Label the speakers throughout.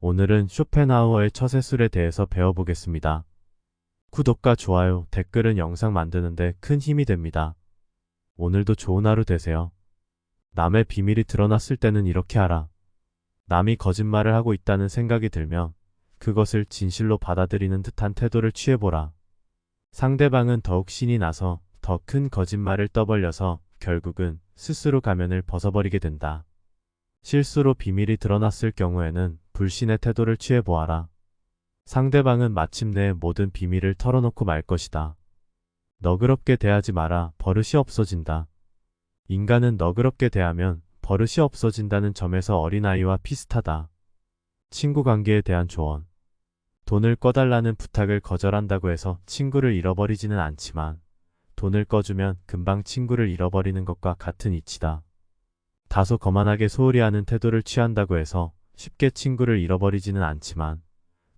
Speaker 1: 오늘은 쇼펜하우어의 처세술에 대해서 배워보겠습니다. 구독과 좋아요, 댓글은 영상 만드는데 큰 힘이 됩니다. 오늘도 좋은 하루 되세요. 남의 비밀이 드러났을 때는 이렇게 하라. 남이 거짓말을 하고 있다는 생각이 들면 그것을 진실로 받아들이는 듯한 태도를 취해보라. 상대방은 더욱 신이 나서 더 큰 거짓말을 떠벌려서 결국은 스스로 가면을 벗어버리게 된다. 실수로 비밀이 드러났을 경우에는 불신의 태도를 취해보아라. 상대방은 마침내 모든 비밀을 털어놓고 말 것이다. 너그럽게 대하지 마라. 버릇이 없어진다. 인간은 너그럽게 대하면 버릇이 없어진다는 점에서 어린아이와 비슷하다. 친구 관계에 대한 조언. 돈을 꺼달라는 부탁을 거절한다고 해서 친구를 잃어버리지는 않지만 돈을 꺼주면 금방 친구를 잃어버리는 것과 같은 이치다. 다소 거만하게 소홀히 하는 태도를 취한다고 해서 쉽게 친구를 잃어버리지는 않지만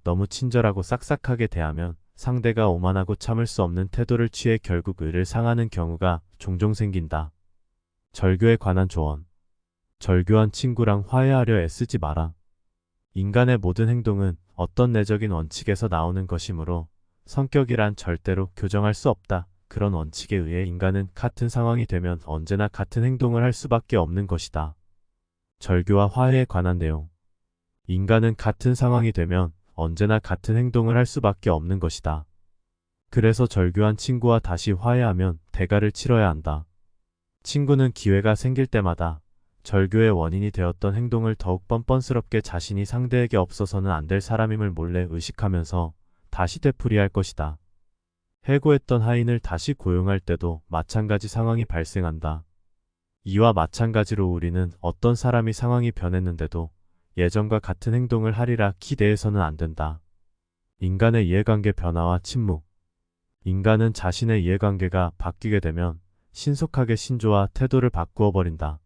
Speaker 1: 너무 친절하고 싹싹하게 대하면 상대가 오만하고 참을 수 없는 태도를 취해 결국 의를 상하는 경우가 종종 생긴다. 절교에 관한 조언. 절교한 친구랑 화해하려 애쓰지 마라. 인간의 모든 행동은 어떤 내적인 원칙에서 나오는 것이므로 성격이란 절대로 교정할 수 없다. 그런 원칙에 의해 인간은 같은 상황이 되면 언제나 같은 행동을 할 수밖에 없는 것이다. 절교와 화해에 관한 내용. 인간은 같은 상황이 되면 언제나 같은 행동을 할 수밖에 없는 것이다. 그래서 절교한 친구와 다시 화해하면 대가를 치러야 한다. 친구는 기회가 생길 때마다 절교의 원인이 되었던 행동을 더욱 뻔뻔스럽게 자신이 상대에게 없어서는 안 될 사람임을 몰래 의식하면서 다시 되풀이할 것이다. 해고했던 하인을 다시 고용할 때도 마찬가지 상황이 발생한다. 이와 마찬가지로 우리는 어떤 사람이 상황이 변했는데도 예전과 같은 행동을 하리라 기대해서는 안 된다. 인간의 이해관계 변화와 침묵. 인간은 자신의 이해관계가 바뀌게 되면 신속하게 신조와 태도를 바꾸어 버린다.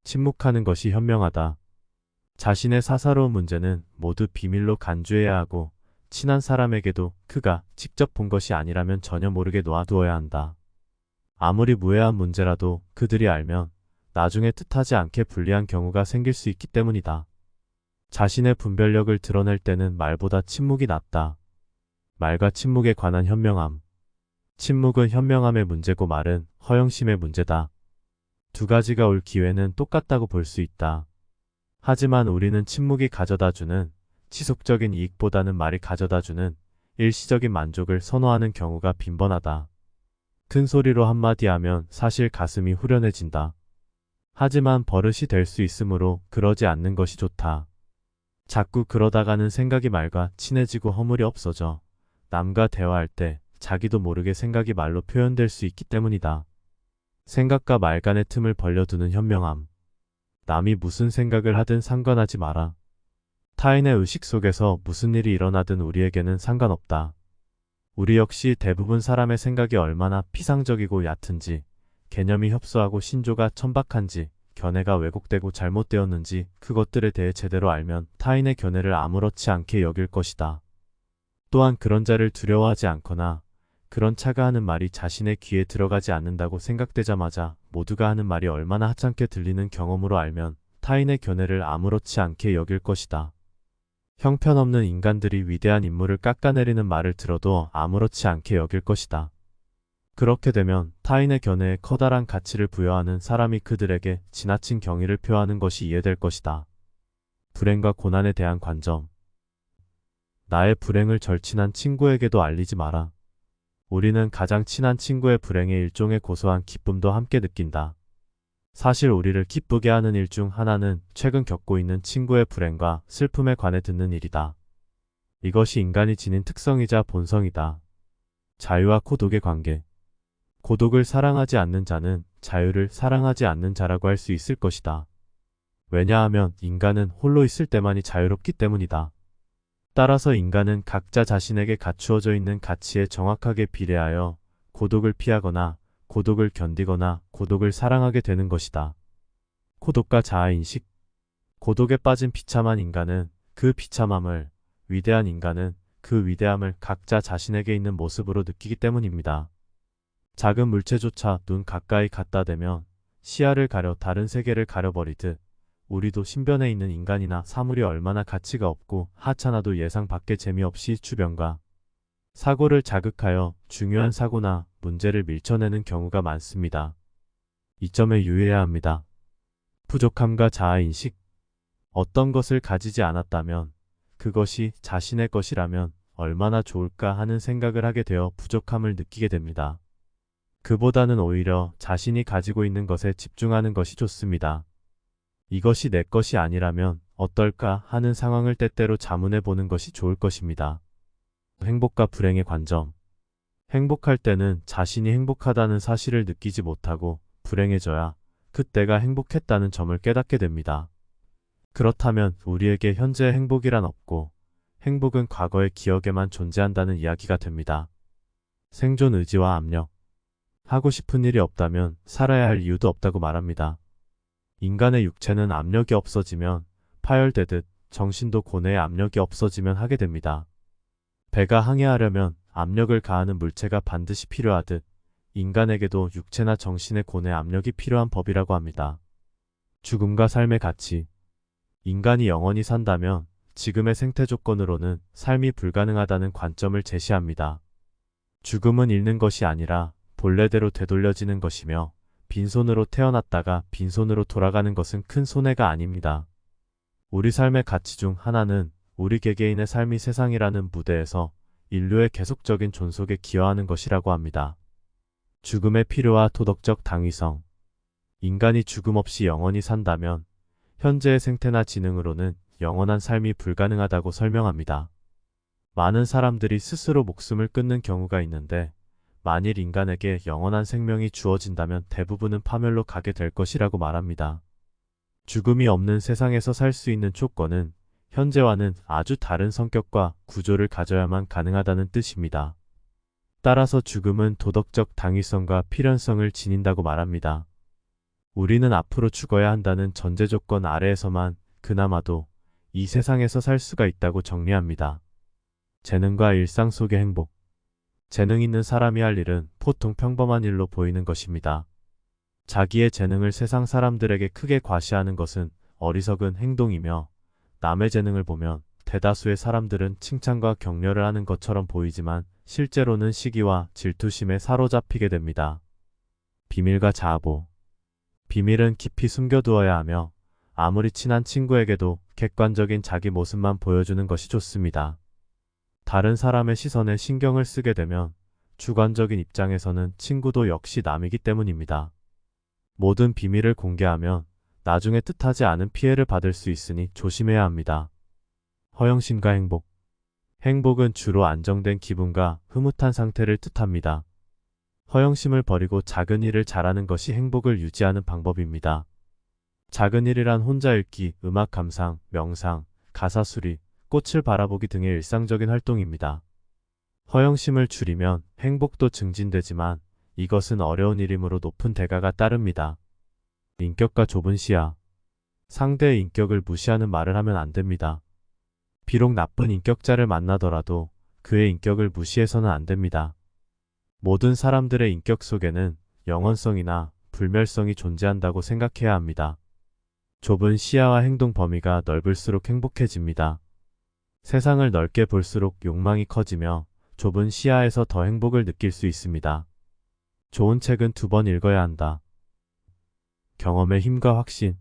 Speaker 1: 침묵하는 것이 현명하다. 자신의 사사로운 문제는 모두 비밀로 간주해야 하고 친한 사람에게도 그가 직접 본 것이 아니라면 전혀 모르게 놓아두어야 한다. 아무리 무해한 문제라도 그들이 알면 나중에 뜻하지 않게 불리한 경우가 생길 수 있기 때문이다. 자신의 분별력을 드러낼 때는 말보다 침묵이 낫다. 말과 침묵에 관한 현명함. 침묵은 현명함의 문제고 말은 허영심의 문제다. 두 가지가 올 기회는 똑같다고 볼 수 있다. 하지만 우리는 침묵이 가져다주는 지속적인 이익보다는 말이 가져다주는 일시적인 만족을 선호하는 경우가 빈번하다. 큰 소리로 한마디 하면 사실 가슴이 후련해진다. 하지만 버릇이 될 수 있으므로 그러지 않는 것이 좋다. 자꾸 그러다가는 생각이 말과 친해지고 허물이 없어져 남과 대화할 때 자기도 모르게 생각이 말로 표현될 수 있기 때문이다. 생각과 말 간의 틈을 벌려두는 현명함. 남이 무슨 생각을 하든 상관하지 마라. 타인의 의식 속에서 무슨 일이 일어나든 우리에게는 상관없다. 우리 역시 대부분 사람의 생각이 얼마나 피상적이고 얕은지, 개념이 협소하고 신조가 천박한지, 견해가 왜곡되고 잘못되었는지 그것들에 대해 제대로 알면 타인의 견해를 아무렇지 않게 여길 것이다. 또한 그런 자를 두려워하지 않거나 그런 차가 하는 말이 자신의 귀에 들어가지 않는다고 생각되자마자 모두가 하는 말이 얼마나 하찮게 들리는 경험으로 알면 타인의 견해를 아무렇지 않게 여길 것이다. 형편없는 인간들이 위대한 인물을 깎아내리는 말을 들어도 아무렇지 않게 여길 것이다. 그렇게 되면 타인의 견해에 커다란 가치를 부여하는 사람이 그들에게 지나친 경의를 표하는 것이 이해될 것이다. 불행과 고난에 대한 관점. 나의 불행을 절친한 친구에게도 알리지 마라. 우리는 가장 친한 친구의 불행에 일종의 고소한 기쁨도 함께 느낀다. 사실 우리를 기쁘게 하는 일 중 하나는 최근 겪고 있는 친구의 불행과 슬픔에 관해 듣는 일이다. 이것이 인간이 지닌 특성이자 본성이다. 자유와 고독의 관계. 고독을 사랑하지 않는 자는 자유를 사랑하지 않는 자라고 할 수 있을 것이다. 왜냐하면 인간은 홀로 있을 때만이 자유롭기 때문이다. 따라서 인간은 각자 자신에게 갖추어져 있는 가치에 정확하게 비례하여 고독을 피하거나 고독을 견디거나 고독을 사랑하게 되는 것이다. 고독과 자아인식. 고독에 빠진 비참한 인간은 그 비참함을, 위대한 인간은 그 위대함을 각자 자신에게 있는 모습으로 느끼기 때문입니다. 작은 물체조차 눈 가까이 갖다 대면 시야를 가려 다른 세계를 가려버리듯 우리도 신변에 있는 인간이나 사물이 얼마나 가치가 없고 하찮아도 예상 밖의 재미없이 주변과 사고를 자극하여 중요한 사고나 문제를 밀쳐내는 경우가 많습니다. 이 점에 유의해야 합니다. 부족함과 자아인식. 어떤 것을 가지지 않았다면 그것이 자신의 것이라면 얼마나 좋을까 하는 생각을 하게 되어 부족함을 느끼게 됩니다. 그보다는 오히려 자신이 가지고 있는 것에 집중하는 것이 좋습니다. 이것이 내 것이 아니라면 어떨까 하는 상황을 때때로 자문해 보는 것이 좋을 것입니다. 행복과 불행의 관점. 행복할 때는 자신이 행복하다는 사실을 느끼지 못하고 불행해져야 그때가 행복했다는 점을 깨닫게 됩니다. 그렇다면 우리에게 현재의 행복이란 없고 행복은 과거의 기억에만 존재한다는 이야기가 됩니다. 생존 의지와 압력. 하고 싶은 일이 없다면 살아야 할 이유도 없다고 말합니다. 인간의 육체는 압력이 없어지면 파열되듯 정신도 고뇌의 압력이 없어지면 하게 됩니다. 배가 항해하려면 압력을 가하는 물체가 반드시 필요하듯 인간에게도 육체나 정신의 고뇌 압력이 필요한 법이라고 합니다. 죽음과 삶의 가치. 인간이 영원히 산다면 지금의 생태 조건으로는 삶이 불가능하다는 관점을 제시합니다. 죽음은 잃는 것이 아니라 본래대로 되돌려지는 것이며 빈손으로 태어났다가 빈손으로 돌아가는 것은 큰 손해가 아닙니다. 우리 삶의 가치 중 하나는 우리 개개인의 삶이 세상이라는 무대에서 인류의 계속적인 존속에 기여하는 것이라고 합니다. 죽음의 필요와 도덕적 당위성. 인간이 죽음 없이 영원히 산다면 현재의 생태나 지능으로는 영원한 삶이 불가능하다고 설명합니다. 많은 사람들이 스스로 목숨을 끊는 경우가 있는데 만일 인간에게 영원한 생명이 주어진다면 대부분은 파멸로 가게 될 것이라고 말합니다. 죽음이 없는 세상에서 살 수 있는 조건은 현재와는 아주 다른 성격과 구조를 가져야만 가능하다는 뜻입니다. 따라서 죽음은 도덕적 당위성과 필연성을 지닌다고 말합니다. 우리는 앞으로 죽어야 한다는 전제 조건 아래에서만 그나마도 이 세상에서 살 수가 있다고 정리합니다. 재능과 일상 속의 행복. 재능 있는 사람이 할 일은 보통 평범한 일로 보이는 것입니다. 자기의 재능을 세상 사람들에게 크게 과시하는 것은 어리석은 행동이며 남의 재능을 보면 대다수의 사람들은 칭찬과 격려를 하는 것처럼 보이지만 실제로는 시기와 질투심에 사로잡히게 됩니다. 비밀과 자아보. 비밀은 깊이 숨겨두어야 하며 아무리 친한 친구에게도 객관적인 자기 모습만 보여주는 것이 좋습니다. 다른 사람의 시선에 신경을 쓰게 되면 주관적인 입장에서는 친구도 역시 남이기 때문입니다. 모든 비밀을 공개하면 나중에 뜻하지 않은 피해를 받을 수 있으니 조심해야 합니다. 허영심과 행복. 행복은 주로 안정된 기분과 흐뭇한 상태를 뜻합니다. 허영심을 버리고 작은 일을 잘하는 것이 행복을 유지하는 방법입니다. 작은 일이란 혼자 읽기, 음악 감상, 명상, 가사 수리, 꽃을 바라보기 등의 일상적인 활동입니다. 허영심을 줄이면 행복도 증진되지만 이것은 어려운 일이므로 높은 대가가 따릅니다. 인격과 좁은 시야. 상대의 인격을 무시하는 말을 하면 안 됩니다. 비록 나쁜 인격자를 만나더라도 그의 인격을 무시해서는 안 됩니다. 모든 사람들의 인격 속에는 영원성이나 불멸성이 존재한다고 생각해야 합니다. 좁은 시야와 행동 범위가 넓을수록 행복해집니다. 세상을 넓게 볼수록 욕망이 커지며 좁은 시야에서 더 행복을 느낄 수 있습니다. 좋은 책은 2번 읽어야 한다. 경험의 힘과 확신.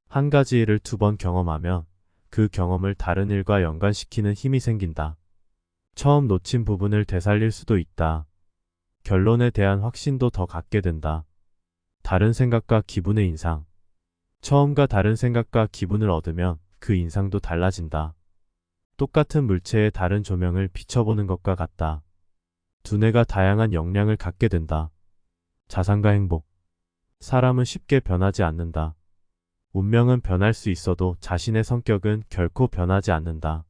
Speaker 1: 한 가지 일을 2번 경험하면 그 경험을 다른 일과 연관시키는 힘이 생긴다. 처음 놓친 부분을 되살릴 수도 있다. 결론에 대한 확신도 더 갖게 된다. 다른 생각과 기분의 인상. 처음과 다른 생각과 기분을 얻으면 그 인상도 달라진다. 똑같은 물체에 다른 조명을 비춰보는 것과 같다. 두뇌가 다양한 역량을 갖게 된다. 자산과 행복. 사람은 쉽게 변하지 않는다. 운명은 변할 수 있어도 자신의 성격은 결코 변하지 않는다.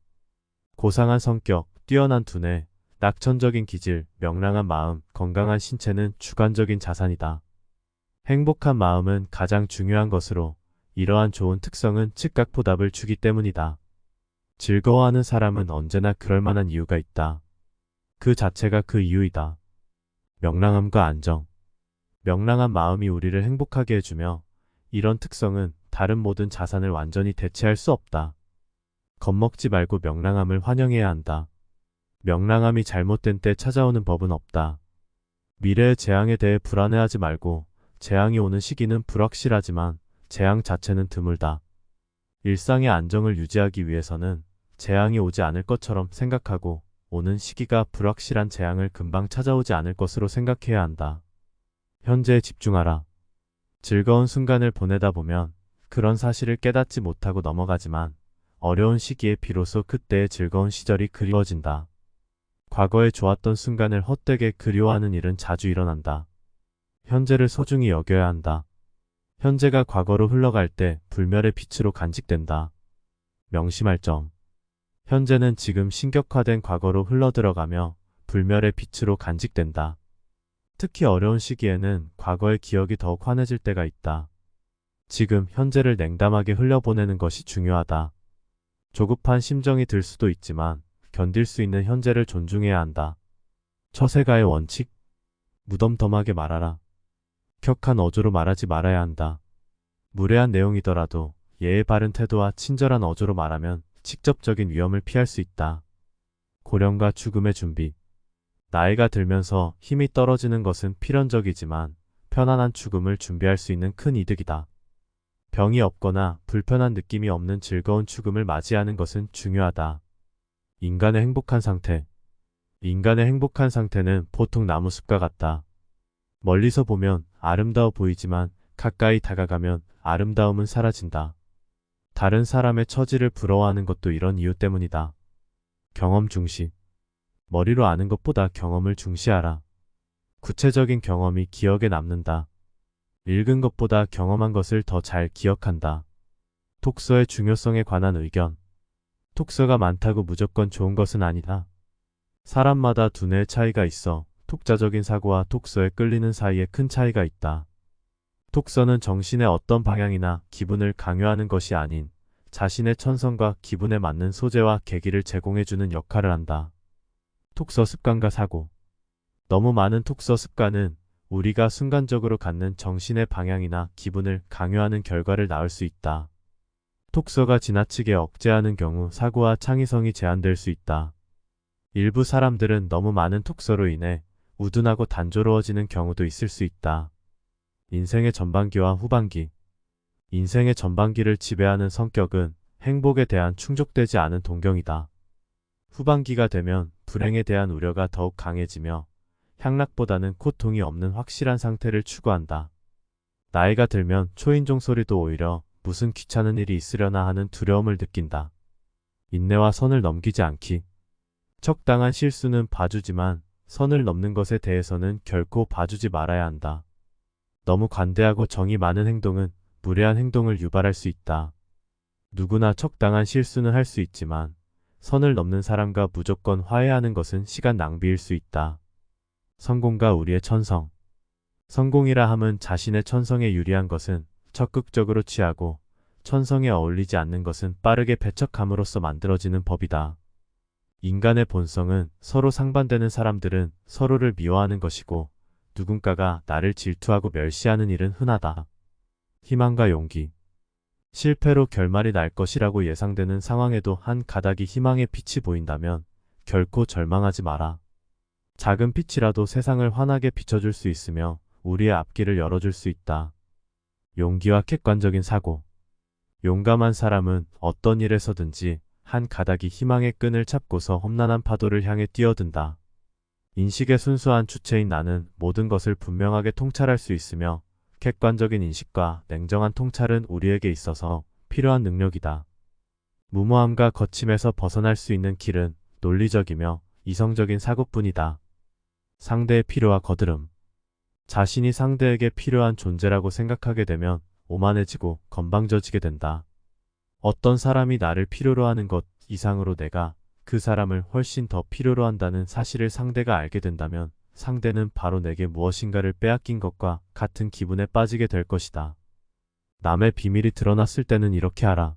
Speaker 1: 고상한 성격, 뛰어난 두뇌, 낙천적인 기질, 명랑한 마음, 건강한 신체는 주관적인 자산이다. 행복한 마음은 가장 중요한 것으로 이러한 좋은 특성은 즉각 보답을 주기 때문이다. 즐거워하는 사람은 언제나 그럴 만한 이유가 있다. 그 자체가 그 이유이다. 명랑함과 안정. 명랑한 마음이 우리를 행복하게 해주며 이런 특성은 다른 모든 자산을 완전히 대체할 수 없다. 겁먹지 말고 명랑함을 환영해야 한다. 명랑함이 잘못된 때 찾아오는 법은 없다. 미래의 재앙에 대해 불안해하지 말고 재앙이 오는 시기는 불확실하지만 재앙 자체는 드물다. 일상의 안정을 유지하기 위해서는 재앙이 오지 않을 것처럼 생각하고 오는 시기가 불확실한 재앙을 금방 찾아오지 않을 것으로 생각해야 한다. 현재에 집중하라. 즐거운 순간을 보내다 보면 그런 사실을 깨닫지 못하고 넘어가지만 어려운 시기에 비로소 그때의 즐거운 시절이 그리워진다. 과거에 좋았던 순간을 헛되게 그리워하는 일은 자주 일어난다. 현재를 소중히 여겨야 한다. 현재가 과거로 흘러갈 때 불멸의 빛으로 간직된다. 명심할 점. 현재는 지금 신격화된 과거로 흘러들어가며 불멸의 빛으로 간직된다. 특히 어려운 시기에는 과거의 기억이 더욱 환해질 때가 있다. 지금 현재를 냉담하게 흘려보내는 것이 중요하다. 조급한 심정이 들 수도 있지만 견딜 수 있는 현재를 존중해야 한다. 처세가의 원칙. 무덤덤하게 말하라. 격한 어조로 말하지 말아야 한다. 무례한 내용이더라도 예의 바른 태도와 친절한 어조로 말하면 직접적인 위험을 피할 수 있다. 고령과 죽음의 준비. 나이가 들면서 힘이 떨어지는 것은 필연적이지만 편안한 죽음을 준비할 수 있는 큰 이득이다. 병이 없거나 불편한 느낌이 없는 즐거운 죽음을 맞이하는 것은 중요하다. 인간의 행복한 상태. 인간의 행복한 상태는 보통 나무숲과 같다. 멀리서 보면 아름다워 보이지만 가까이 다가가면 아름다움은 사라진다. 다른 사람의 처지를 부러워하는 것도 이런 이유 때문이다. 경험 중시. 머리로 아는 것보다 경험을 중시하라. 구체적인 경험이 기억에 남는다. 읽은 것보다 경험한 것을 더 잘 기억한다. 독서의 중요성에 관한 의견. 독서가 많다고 무조건 좋은 것은 아니다. 사람마다 두뇌의 차이가 있어 독자적인 사고와 독서에 끌리는 사이에 큰 차이가 있다. 독서는 정신의 어떤 방향이나 기분을 강요하는 것이 아닌 자신의 천성과 기분에 맞는 소재와 계기를 제공해주는 역할을 한다. 독서 습관과 사고. 너무 많은 독서 습관은 우리가 순간적으로 갖는 정신의 방향이나 기분을 강요하는 결과를 낳을 수 있다. 독서가 지나치게 억제하는 경우 사고와 창의성이 제한될 수 있다. 일부 사람들은 너무 많은 독서로 인해 우둔하고 단조로워지는 경우도 있을 수 있다. 인생의 전반기와 후반기. 인생의 전반기를 지배하는 성격은 행복에 대한 충족되지 않은 동경이다. 후반기가 되면 불행에 대한 우려가 더욱 강해지며 향락보다는 고통이 없는 확실한 상태를 추구한다. 나이가 들면 초인종 소리도 오히려 무슨 귀찮은 일이 있으려나 하는 두려움을 느낀다. 인내와 선을 넘기지 않기. 적당한 실수는 봐주지만 선을 넘는 것에 대해서는 결코 봐주지 말아야 한다. 너무 관대하고 정이 많은 행동은 무례한 행동을 유발할 수 있다. 누구나 적당한 실수는 할 수 있지만 선을 넘는 사람과 무조건 화해하는 것은 시간 낭비일 수 있다. 성공과 우리의 천성. 성공이라 함은 자신의 천성에 유리한 것은 적극적으로 취하고 천성에 어울리지 않는 것은 빠르게 배척함으로써 만들어지는 법이다. 인간의 본성은 서로 상반되는 사람들은 서로를 미워하는 것이고 누군가가 나를 질투하고 멸시하는 일은 흔하다. 희망과 용기. 실패로 결말이 날 것이라고 예상되는 상황에도 한 가닥이 희망의 빛이 보인다면 결코 절망하지 마라. 작은 빛이라도 세상을 환하게 비춰줄 수 있으며 우리의 앞길을 열어줄 수 있다. 용기와 객관적인 사고. 용감한 사람은 어떤 일에서든지 한 가닥이 희망의 끈을 잡고서 험난한 파도를 향해 뛰어든다. 인식의 순수한 주체인 나는 모든 것을 분명하게 통찰할 수 있으며 객관적인 인식과 냉정한 통찰은 우리에게 있어서 필요한 능력이다. 무모함과 거침에서 벗어날 수 있는 길은 논리적이며 이성적인 사고뿐이다. 상대의 필요와 거드름. 자신이 상대에게 필요한 존재라고 생각하게 되면 오만해지고 건방져지게 된다. 어떤 사람이 나를 필요로 하는 것 이상으로 내가 그 사람을 훨씬 더 필요로 한다는 사실을 상대가 알게 된다면 상대는 바로 내게 무엇인가를 빼앗긴 것과 같은 기분에 빠지게 될 것이다. 남의 비밀이 드러났을 때는 이렇게 하라.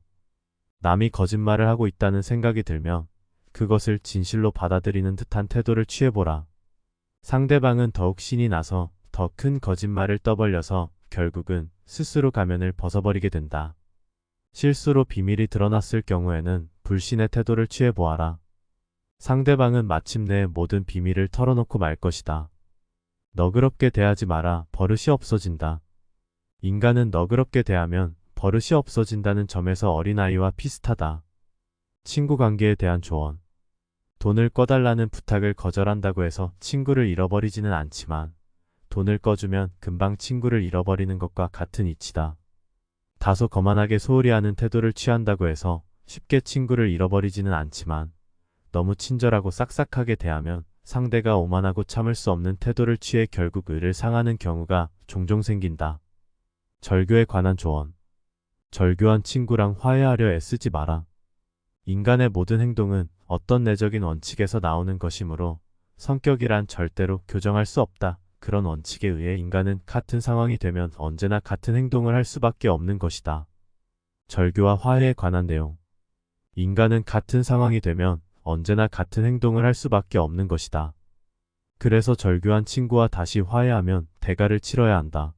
Speaker 1: 남이 거짓말을 하고 있다는 생각이 들면 그것을 진실로 받아들이는 듯한 태도를 취해보라. 상대방은 더욱 신이 나서 더 큰 거짓말을 떠벌려서 결국은 스스로 가면을 벗어버리게 된다. 실수로 비밀이 드러났을 경우에는 불신의 태도를 취해 보아라. 상대방은 마침내 모든 비밀을 털어놓고 말 것이다. 너그럽게 대하지 마라. 버릇이 없어진다. 인간은 너그럽게 대하면 버릇이 없어진다는 점에서 어린아이와 비슷하다. 친구 관계에 대한 조언. 돈을 꺼달라는 부탁을 거절한다고 해서 친구를 잃어버리지는 않지만 돈을 꺼주면 금방 친구를 잃어버리는 것과 같은 이치다. 다소 거만하게 소홀히 하는 태도를 취한다고 해서 쉽게 친구를 잃어버리지는 않지만 너무 친절하고 싹싹하게 대하면 상대가 오만하고 참을 수 없는 태도를 취해 결국 의를 상하는 경우가 종종 생긴다. 절교에 관한 조언. 절교한 친구랑 화해하려 애쓰지 마라. 인간의 모든 행동은 어떤 내적인 원칙에서 나오는 것이므로 성격이란 절대로 교정할 수 없다. 그런 원칙에 의해 인간은 같은 상황이 되면 언제나 같은 행동을 할 수밖에 없는 것이다. 절교와 화해에 관한 내용. 인간은 같은 상황이 되면 언제나 같은 행동을 할 수밖에 없는 것이다. 그래서 절교한 친구와 다시 화해하면 대가를 치러야 한다.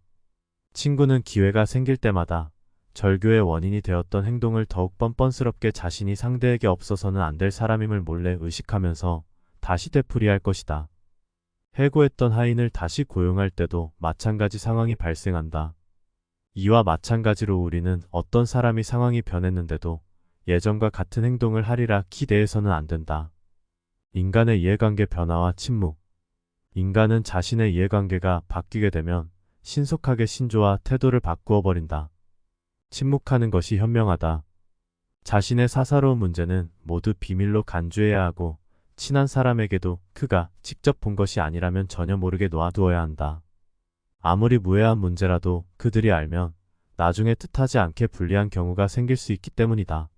Speaker 1: 친구는 기회가 생길 때마다 절교의 원인이 되었던 행동을 더욱 뻔뻔스럽게 자신이 상대에게 없어서는 안 될 사람임을 몰래 의식하면서 다시 되풀이할 것이다. 해고했던 하인을 다시 고용할 때도 마찬가지 상황이 발생한다. 이와 마찬가지로 우리는 어떤 사람이 상황이 변했는데도 예전과 같은 행동을 하리라 기대해서는 안 된다. 인간의 이해관계 변화와 침묵. 인간은 자신의 이해관계가 바뀌게 되면 신속하게 신조와 태도를 바꾸어 버린다. 침묵하는 것이 현명하다. 자신의 사사로운 문제는 모두 비밀로 간주해야 하고 친한 사람에게도 그가 직접 본 것이 아니라면 전혀 모르게 놓아두어야 한다. 아무리 무해한 문제라도 그들이 알면 나중에 뜻하지 않게 불리한 경우가 생길 수 있기 때문이다.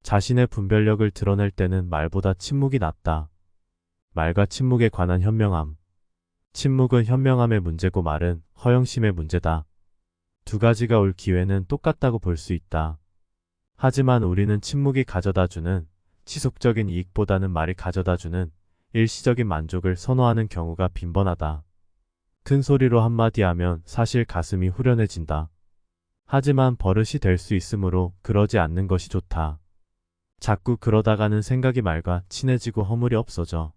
Speaker 1: 자신의 분별력을 드러낼 때는 말보다 침묵이 낫다. 말과 침묵에 관한 현명함. 침묵은 현명함의 문제고 말은 허영심의 문제다. 두 가지가 올 기회는 똑같다고 볼 수 있다. 하지만 우리는 침묵이 가져다주는 지속적인 이익보다는 말이 가져다주는 일시적인 만족을 선호하는 경우가 빈번하다. 큰 소리로 한마디 하면 사실 가슴이 후련해진다. 하지만 버릇이 될 수 있으므로 그러지 않는 것이 좋다. 자꾸 그러다가는 생각이 말과 친해지고 허물이 없어져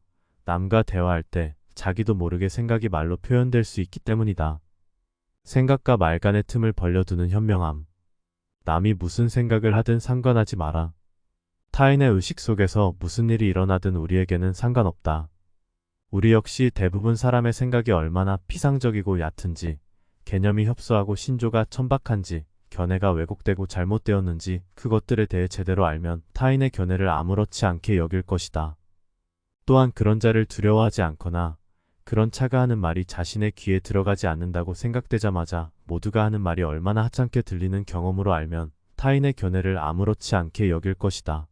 Speaker 1: 남과 대화할 때 자기도 모르게 생각이 말로 표현될 수 있기 때문이다. 생각과 말 간의 틈을 벌려두는 현명함. 남이 무슨 생각을 하든 상관하지 마라. 타인의 의식 속에서 무슨 일이 일어나든 우리에게는 상관없다. 우리 역시 대부분 사람의 생각이 얼마나 피상적이고 얕은지, 개념이 협소하고 신조가 천박한지, 견해가 왜곡되고 잘못되었는지 그것들에 대해 제대로 알면 타인의 견해를 아무렇지 않게 여길 것이다. 또한 그런 자를 두려워하지 않거나 그런 차가 하는 말이 자신의 귀에 들어가지 않는다고 생각되자마자 모두가 하는 말이 얼마나 하찮게 들리는 경험으로 알면 타인의 견해를 아무렇지 않게 여길 것이다.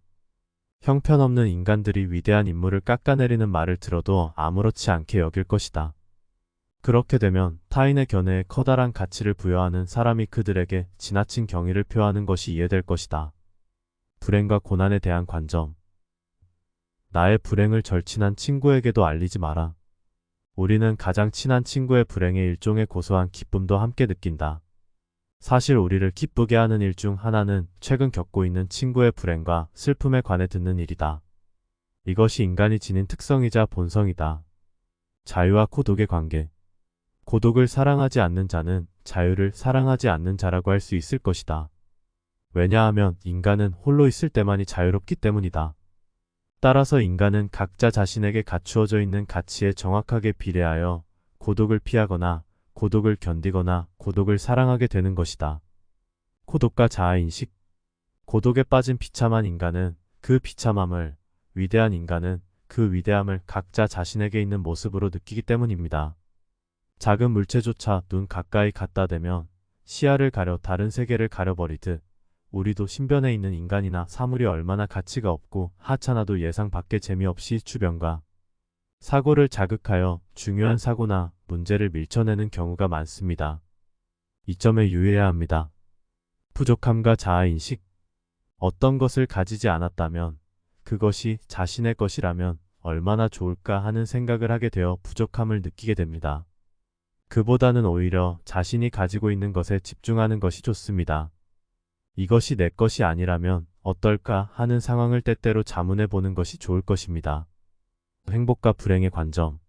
Speaker 1: 형편없는 인간들이 위대한 인물을 깎아내리는 말을 들어도 아무렇지 않게 여길 것이다. 그렇게 되면 타인의 견해에 커다란 가치를 부여하는 사람이 그들에게 지나친 경의를 표하는 것이 이해될 것이다. 불행과 고난에 대한 관점. 나의 불행을 절친한 친구에게도 알리지 마라. 우리는 가장 친한 친구의 불행에 일종의 고소한 기쁨도 함께 느낀다. 사실 우리를 기쁘게 하는 일 중 하나는 최근 겪고 있는 친구의 불행과 슬픔에 관해 듣는 일이다. 이것이 인간이 지닌 특성이자 본성이다. 자유와 고독의 관계. 고독을 사랑하지 않는 자는 자유를 사랑하지 않는 자라고 할 수 있을 것이다. 왜냐하면 인간은 홀로 있을 때만이 자유롭기 때문이다. 따라서 인간은 각자 자신에게 갖추어져 있는 가치에 정확하게 비례하여 고독을 피하거나 고독을 견디거나 고독을 사랑하게 되는 것이다. 고독과 자아인식. 고독에 빠진 비참한 인간은 그 비참함을, 위대한 인간은 그 위대함을 각자 자신에게 있는 모습으로 느끼기 때문입니다. 작은 물체조차 눈 가까이 갖다 대면 시야를 가려 다른 세계를 가려버리듯 우리도 신변에 있는 인간이나 사물이 얼마나 가치가 없고 하찮아도 예상 밖의 재미없이 주변과 사고를 자극하여 중요한 사고나 문제를 밀쳐내는 경우가 많습니다. 이 점에 유의해야 합니다. 부족함과 자아인식. 어떤 것을 가지지 않았다면 그것이 자신의 것이라면 얼마나 좋을까 하는 생각을 하게 되어 부족함을 느끼게 됩니다. 그보다는 오히려 자신이 가지고 있는 것에 집중하는 것이 좋습니다. 이것이 내 것이 아니라면 어떨까 하는 상황을 때때로 자문해 보는 것이 좋을 것입니다. 행복과 불행의 관점.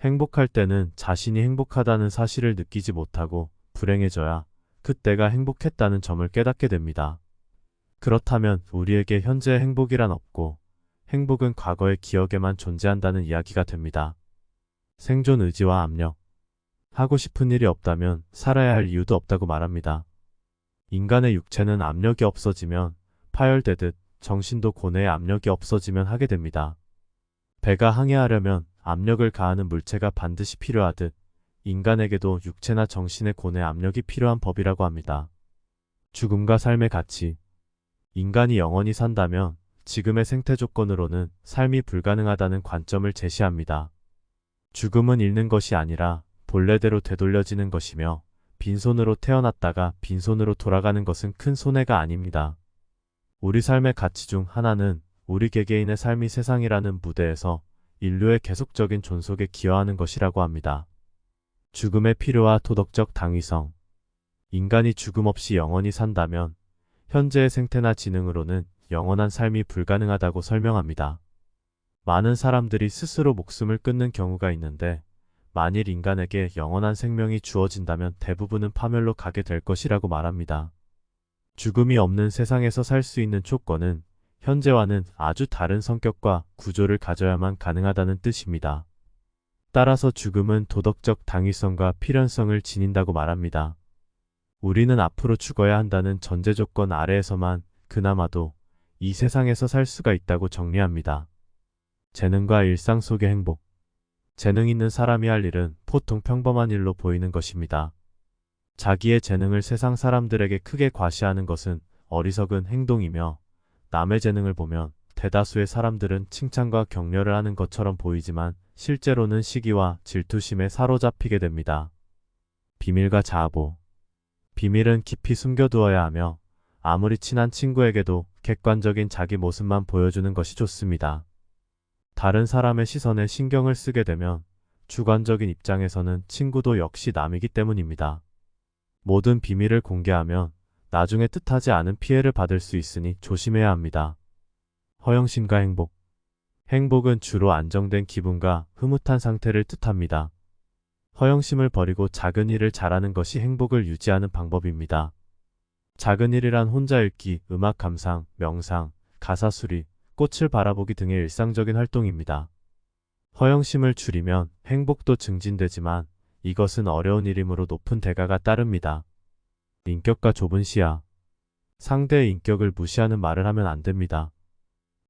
Speaker 1: 행복할 때는 자신이 행복하다는 사실을 느끼지 못하고 불행해져야 그때가 행복했다는 점을 깨닫게 됩니다. 그렇다면 우리에게 현재의 행복이란 없고 행복은 과거의 기억에만 존재한다는 이야기가 됩니다. 생존 의지와 압력. 하고 싶은 일이 없다면 살아야 할 이유도 없다고 말합니다. 인간의 육체는 압력이 없어지면 파열되듯 정신도 고뇌의 압력이 없어지면 하게 됩니다. 배가 항해하려면 압력을 가하는 물체가 반드시 필요하듯 인간에게도 육체나 정신의 고뇌 압력이 필요한 법이라고 합니다. 죽음과 삶의 가치. 인간이 영원히 산다면 지금의 생태 조건으로는 삶이 불가능하다는 관점을 제시합니다. 죽음은 잃는 것이 아니라 본래대로 되돌려지는 것이며 빈손으로 태어났다가 빈손으로 돌아가는 것은 큰 손해가 아닙니다. 우리 삶의 가치 중 하나는 우리 개개인의 삶이 세상이라는 무대에서 인류의 계속적인 존속에 기여하는 것이라고 합니다. 죽음의 필요와 도덕적 당위성. 인간이 죽음 없이 영원히 산다면 현재의 생태나 지능으로는 영원한 삶이 불가능하다고 설명합니다. 많은 사람들이 스스로 목숨을 끊는 경우가 있는데 만일 인간에게 영원한 생명이 주어진다면 대부분은 파멸로 가게 될 것이라고 말합니다. 죽음이 없는 세상에서 살 수 있는 조건은 현재와는 아주 다른 성격과 구조를 가져야만 가능하다는 뜻입니다. 따라서 죽음은 도덕적 당위성과 필연성을 지닌다고 말합니다. 우리는 앞으로 죽어야 한다는 전제 조건 아래에서만 그나마도 이 세상에서 살 수가 있다고 정리합니다. 재능과 일상 속의 행복. 재능 있는 사람이 할 일은 보통 평범한 일로 보이는 것입니다. 자기의 재능을 세상 사람들에게 크게 과시하는 것은 어리석은 행동이며 남의 재능을 보면 대다수의 사람들은 칭찬과 격려를 하는 것처럼 보이지만 실제로는 시기와 질투심에 사로잡히게 됩니다. 비밀과 자아보. 비밀은 깊이 숨겨두어야 하며 아무리 친한 친구에게도 객관적인 자기 모습만 보여주는 것이 좋습니다. 다른 사람의 시선에 신경을 쓰게 되면 주관적인 입장에서는 친구도 역시 남이기 때문입니다. 모든 비밀을 공개하면 나중에 뜻하지 않은 피해를 받을 수 있으니 조심해야 합니다. 허영심과 행복. 행복은 주로 안정된 기분과 흐뭇한 상태를 뜻합니다. 허영심을 버리고 작은 일을 잘하는 것이 행복을 유지하는 방법입니다. 작은 일이란 혼자 읽기, 음악 감상, 명상, 가사 수리, 꽃을 바라보기 등의 일상적인 활동입니다. 허영심을 줄이면 행복도 증진되지만 이것은 어려운 일이므로 높은 대가가 따릅니다. 인격과 좁은 시야. 상대의 인격을 무시하는 말을 하면 안 됩니다.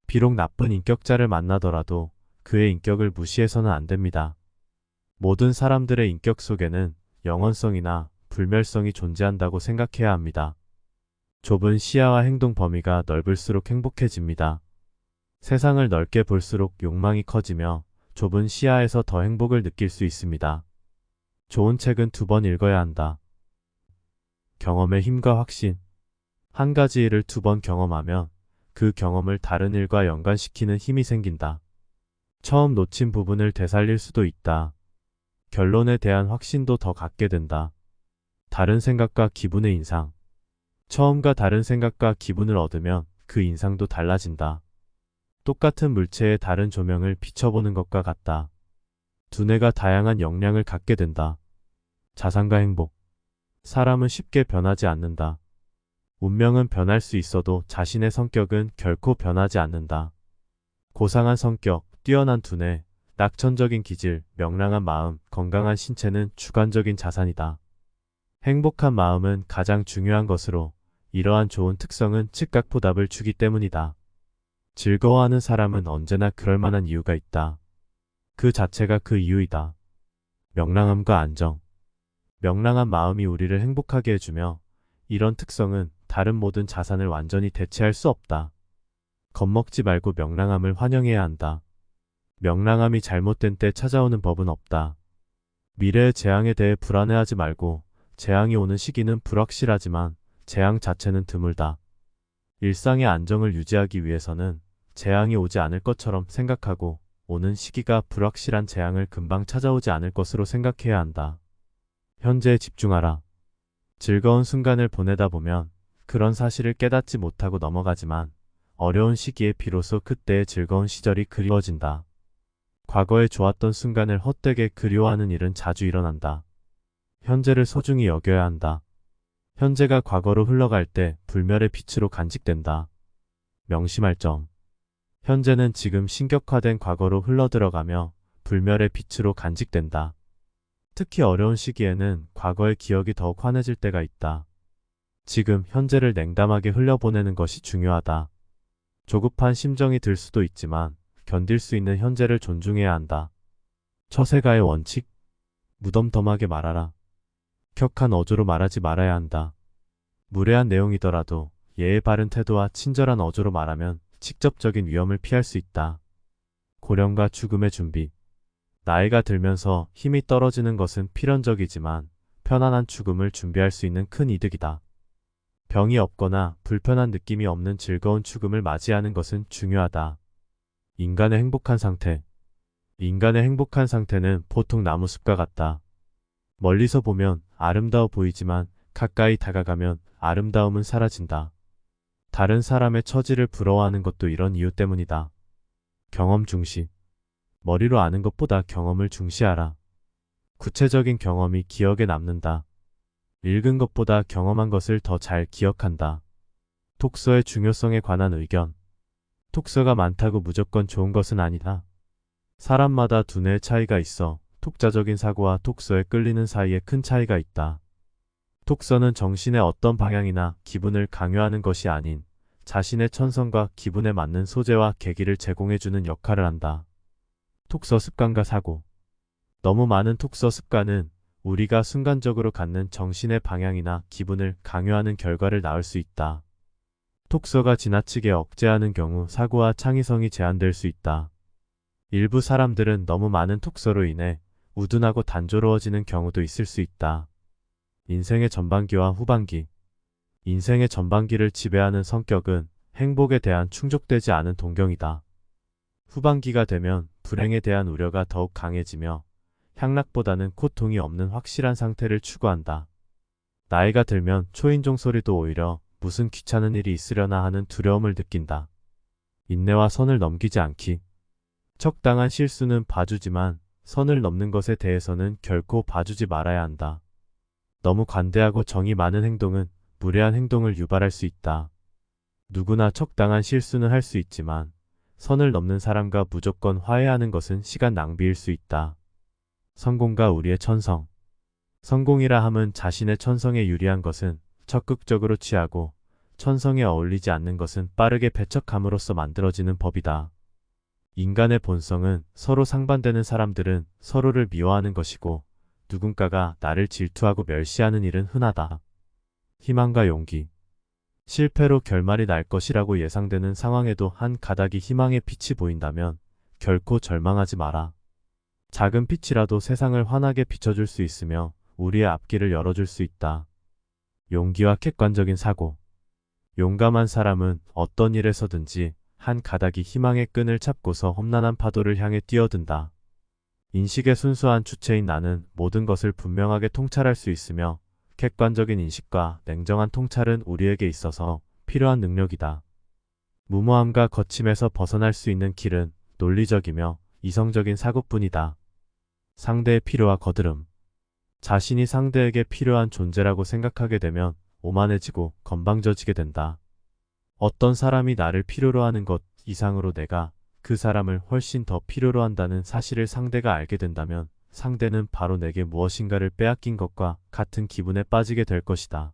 Speaker 1: 비록 나쁜 인격자를 만나더라도 그의 인격을 무시해서는 안 됩니다. 모든 사람들의 인격 속에는 영원성이나 불멸성이 존재한다고 생각해야 합니다. 좁은 시야와 행동 범위가 넓을수록 행복해집니다. 세상을 넓게 볼수록 욕망이 커지며 좁은 시야에서 더 행복을 느낄 수 있습니다. 좋은 책은 2번 읽어야 한다. 경험의 힘과 확신. 한 가지 일을 2번 경험하면 그 경험을 다른 일과 연관시키는 힘이 생긴다. 처음 놓친 부분을 되살릴 수도 있다. 결론에 대한 확신도 더 갖게 된다. 다른 생각과 기분의 인상. 처음과 다른 생각과 기분을 얻으면 그 인상도 달라진다. 똑같은 물체에 다른 조명을 비춰보는 것과 같다. 두뇌가 다양한 역량을 갖게 된다. 자산과 행복. 사람은 쉽게 변하지 않는다. 운명은 변할 수 있어도 자신의 성격은 결코 변하지 않는다. 고상한 성격, 뛰어난 두뇌, 낙천적인 기질, 명랑한 마음, 건강한 신체는 주관적인 자산이다. 행복한 마음은 가장 중요한 것으로 이러한 좋은 특성은 즉각 보답을 주기 때문이다. 즐거워하는 사람은 언제나 그럴 만한 이유가 있다. 그 자체가 그 이유이다. 명랑함과 안정. 명랑한 마음이 우리를 행복하게 해주며 이런 특성은 다른 모든 자산을 완전히 대체할 수 없다. 겁먹지 말고 명랑함을 환영해야 한다. 명랑함이 잘못된 때 찾아오는 법은 없다. 미래의 재앙에 대해 불안해하지 말고 재앙이 오는 시기는 불확실하지만 재앙 자체는 드물다. 일상의 안정을 유지하기 위해서는 재앙이 오지 않을 것처럼 생각하고 오는 시기가 불확실한 재앙을 금방 찾아오지 않을 것으로 생각해야 한다. 현재에 집중하라. 즐거운 순간을 보내다 보면 그런 사실을 깨닫지 못하고 넘어가지만 어려운 시기에 비로소 그때의 즐거운 시절이 그리워진다. 과거에 좋았던 순간을 헛되게 그리워하는 일은 자주 일어난다. 현재를 소중히 여겨야 한다. 현재가 과거로 흘러갈 때 불멸의 빛으로 간직된다. 명심할 점. 현재는 지금 신격화된 과거로 흘러들어가며 불멸의 빛으로 간직된다. 특히 어려운 시기에는 과거의 기억이 더욱 환해질 때가 있다. 지금 현재를 냉담하게 흘려보내는 것이 중요하다. 조급한 심정이 들 수도 있지만 견딜 수 있는 현재를 존중해야 한다. 처세가의 원칙. 무덤덤하게 말하라. 격한 어조로 말하지 말아야 한다. 무례한 내용이더라도 예의 바른 태도와 친절한 어조로 말하면 직접적인 위험을 피할 수 있다. 고령과 죽음의 준비. 나이가 들면서 힘이 떨어지는 것은 필연적이지만 편안한 죽음을 준비할 수 있는 큰 이득이다. 병이 없거나 불편한 느낌이 없는 즐거운 죽음을 맞이하는 것은 중요하다. 인간의 행복한 상태. 인간의 행복한 상태는 보통 나무숲과 같다. 멀리서 보면 아름다워 보이지만 가까이 다가가면 아름다움은 사라진다. 다른 사람의 처지를 부러워하는 것도 이런 이유 때문이다. 경험 중시. 머리로 아는 것보다 경험을 중시하라. 구체적인 경험이 기억에 남는다. 읽은 것보다 경험한 것을 더 잘 기억한다. 독서의 중요성에 관한 의견. 독서가 많다고 무조건 좋은 것은 아니다. 사람마다 두뇌의 차이가 있어 독자적인 사고와 독서에 끌리는 사이에 큰 차이가 있다. 독서는 정신의 어떤 방향이나 기분을 강요하는 것이 아닌 자신의 천성과 기분에 맞는 소재와 계기를 제공해주는 역할을 한다. 독서 습관과 사고. 너무 많은 독서 습관은 우리가 순간적으로 갖는 정신의 방향이나 기분을 강요하는 결과를 낳을 수 있다. 독서가 지나치게 억제하는 경우 사고와 창의성이 제한될 수 있다. 일부 사람들은 너무 많은 독서로 인해 우둔하고 단조로워지는 경우도 있을 수 있다. 인생의 전반기와 후반기. 인생의 전반기를 지배하는 성격은 행복에 대한 충족되지 않은 동경이다. 후반기가 되면 불행에 대한 우려가 더욱 강해지며 향락보다는 고통이 없는 확실한 상태를 추구한다. 나이가 들면 초인종 소리도 오히려 무슨 귀찮은 일이 있으려나 하는 두려움을 느낀다. 인내와 선을 넘기지 않기. 적당한 실수는 봐주지만 선을 넘는 것에 대해서는 결코 봐주지 말아야 한다. 너무 관대하고 정이 많은 행동은 무례한 행동을 유발할 수 있다. 누구나 적당한 실수는 할 수 있지만 선을 넘는 사람과 무조건 화해하는 것은 시간 낭비일 수 있다. 성공과 우리의 천성. 성공이라 함은 자신의 천성에 유리한 것은 적극적으로 취하고 천성에 어울리지 않는 것은 빠르게 배척함으로써 만들어지는 법이다. 인간의 본성은 서로 상반되는 사람들은 서로를 미워하는 것이고 누군가가 나를 질투하고 멸시하는 일은 흔하다. 희망과 용기. 실패로 결말이 날 것이라고 예상되는 상황에도 한 가닥이 희망의 빛이 보인다면 결코 절망하지 마라. 작은 빛이라도 세상을 환하게 비춰줄 수 있으며 우리의 앞길을 열어줄 수 있다. 용기와 객관적인 사고. 용감한 사람은 어떤 일에서든지 한 가닥이 희망의 끈을 잡고서 험난한 파도를 향해 뛰어든다. 인식의 순수한 주체인 나는 모든 것을 분명하게 통찰할 수 있으며 객관적인 인식과 냉정한 통찰은 우리에게 있어서 필요한 능력이다. 무모함과 거침에서 벗어날 수 있는 길은 논리적이며 이성적인 사고뿐이다. 상대의 필요와 거드름. 자신이 상대에게 필요한 존재라고 생각하게 되면 오만해지고 건방져지게 된다. 어떤 사람이 나를 필요로 하는 것 이상으로 내가 그 사람을 훨씬 더 필요로 한다는 사실을 상대가 알게 된다면 상대는 바로 내게 무엇인가를 빼앗긴 것과 같은 기분에 빠지게 될 것이다.